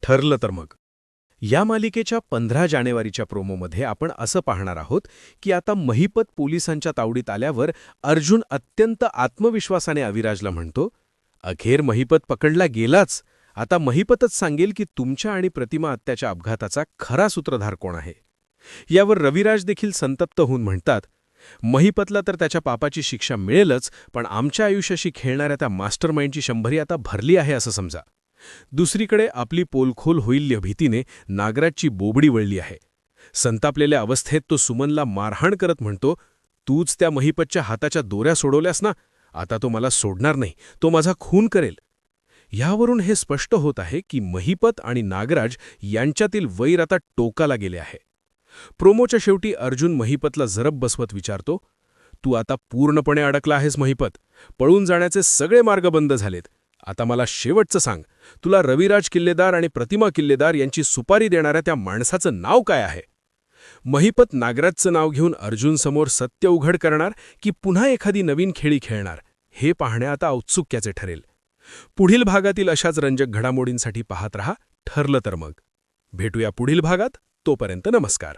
ठरलं तर मग. या मालिकेच्या 15 जानेवारीच्या प्रोमोमध्ये आपण असं पाहणार आहोत की आता महिपत पोलिसांच्या तावडीत आल्यावर अर्जुन अत्यंत आत्मविश्वासाने अविराजला म्हणतो, अखेर महिपत पकडला गेलाच. आता महिपतच सांगेल की तुमच्या आणि प्रतिमा आत्याच्या अपघाताचा खरा सूत्रधार कोण आहे. यावर रविराज देखील संतप्त होऊन म्हणतात, महिपतला तर त्याच्या पापाची शिक्षा मिळेलच, पण आमच्या आयुष्याशी खेळणाऱ्या त्या मास्टरमाइंडची शंभरी आता भरली आहे असं समजा. दुसरीकडे आपली पोलखोल होईल या भीतीने नागराजची बोबडी वळली आहे. संतापलेल्या अवस्थेत तो सुमनला मारहाण करत म्हणतो, तूच त्या महिपतच्या हाताच्या दोऱ्या सोडवल्यास ना, आता तो मला सोडणार नाही, तो माझा खून करेल. यावरून हे स्पष्ट होत आहे की महिपत आणि नागराज यांच्यातील वैर आता टोकाला गेले आहे. प्रोमोच्या शेवटी अर्जुन महिपतला जरब बसवत विचारतो, तू आता पूर्णपणे अडकला आहेस महिपत. पळून जाण्याचे सगळे मार्ग बंद झालेत. आता मला शेवटचं सांग, तुला रविराज किल्लेदार आणि प्रतिमा किल्लेदार यांची सुपारी देणाऱ्या त्या माणसाचं नाव काय आहे. महिपत नागराजचं नाव घेऊन अर्जुनसमोर सत्य उघड करणार की पुन्हा एखादी नवीन खेळी खेळणार, हे पाहणे आता औत्सुक्याचे ठरेल. पुढील भागातील अशाच रंजक घडामोडींसाठी पाहत रहा ठरलं तर मग. भेटूया पुढील भागात. तोपर्यंत नमस्कार.